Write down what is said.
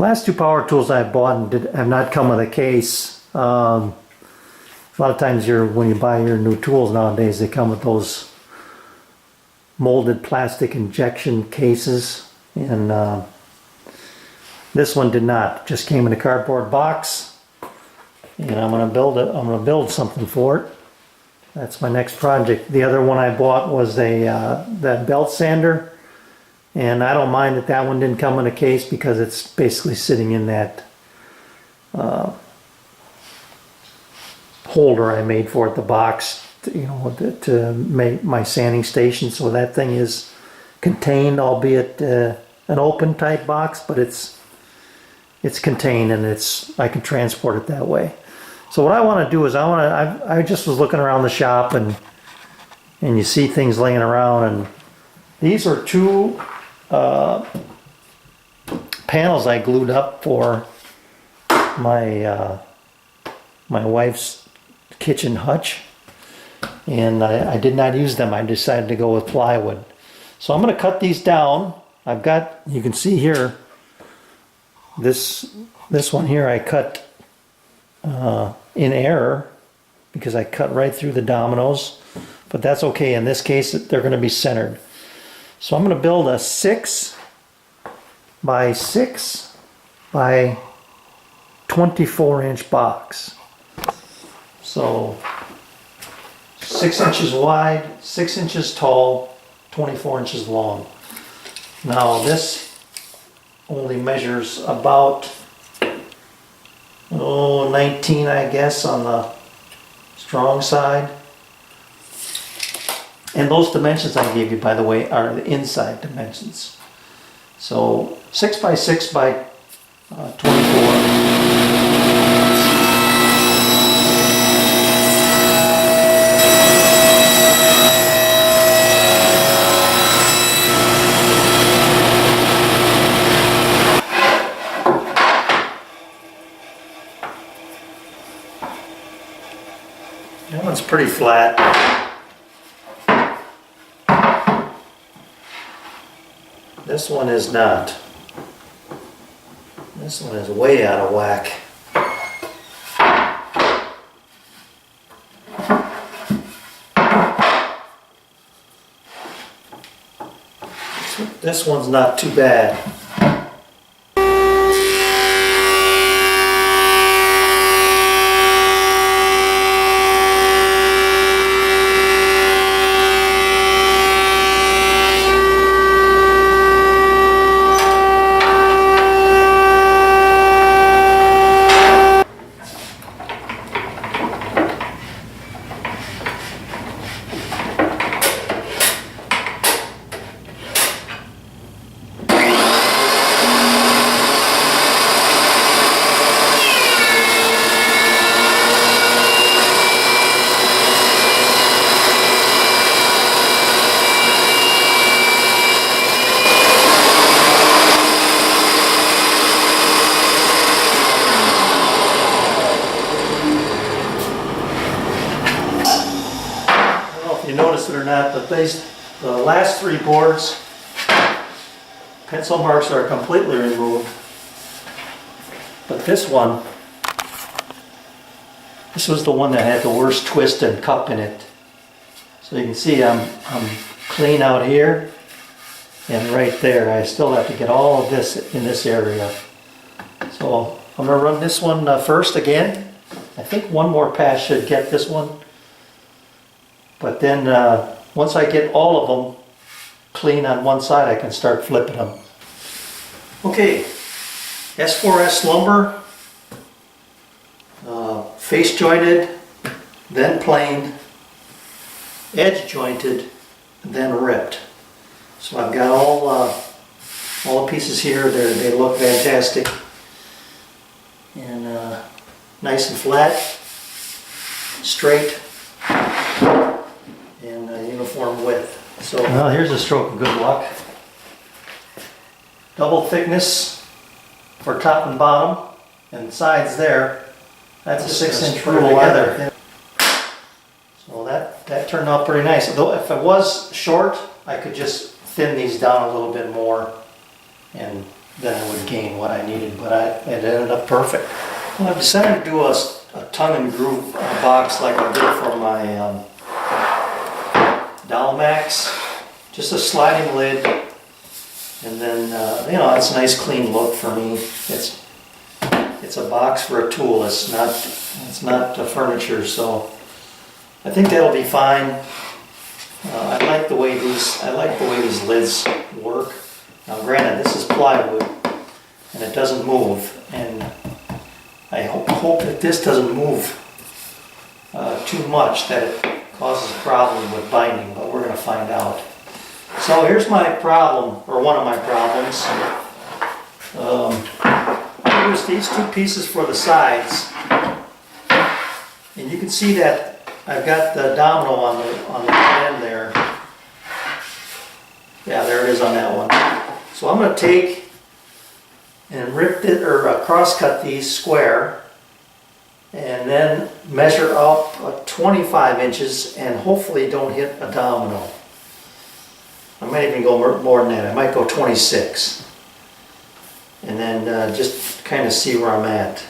Last two power tools I bought have not come with a case. A lot of times when you buy your new tools nowadays, they come with those molded plastic injection cases, and this one did not. It just came in a cardboard box, and I'm going to build it. I'm going to build something for it. That's my next project. The other one I bought was that belt sander, and I don't mind that one didn't come in a case because it's basically sitting in that holder I made for it, the box, to make my sanding station. So that thing is contained, albeit an open type box, but it's contained, and I can transport it that way. So what I want to do is I just was looking around the shop, and you see things laying around, and these are two panels I glued up for my wife's kitchen hutch, and I did not use them. I decided to go with plywood. So I'm going to cut these down. You can see here, this one here I cut in error because I cut right through the dominoes, but that's okay. In this case, they're going to be centered. So I'm going to build a 6 by 6 by 24 inch box. So 6 inches wide, 6 inches tall, 24 inches long. Now this only measures about 19, I guess, on the strong side. And those dimensions I gave you, by the way, are the inside dimensions. So 6 by 6 by 24. That one's pretty flat. This one is not. This one is way out of whack. This one's not too bad. You notice it or not, but the last 3 boards, pencil marks are completely removed. But this one, this was the one that had the worst twist and cup in it. So you can see I'm clean out here and right there. I still have to get all of this in this area. So I'm going to run this one first again. I think one more pass should get this one. But then once I get all of them clean on one side, I can start flipping them. Okay, S4S lumber, face jointed, then planed, edge jointed, then ripped. So I've got all the pieces here. They look fantastic and nice and flat, straight, and uniform width. So well, here's a stroke of good luck. Double thickness for top and bottom, and sides there. That's a 6-inch rule together. So that turned out pretty nice. Though if it was short, I could just thin these down a little bit more and then I would gain what I needed, but it ended up perfect. Well, I've decided to do a tongue and groove box like I did for my Dalmax. Just a sliding lid, and then you know, it's a nice clean look for me. It's a box for a tool. It's not furniture, so I think that'll be fine. I like the way these lids work. Now, granted, this is plywood, and it doesn't move, and I hope that this doesn't move too much, that it causes a problem with binding, but we're going to find out. So here's my problem, or one of my problems. I use these two pieces for the sides, and you can see that I've got the domino on the end there. Yeah, there it is on that one. So I'm going to take and rip it, or cross cut these square, and then measure up 25 inches, and hopefully don't hit a domino. I might even go more than that. I might go 26. And then just kind of see where I'm at.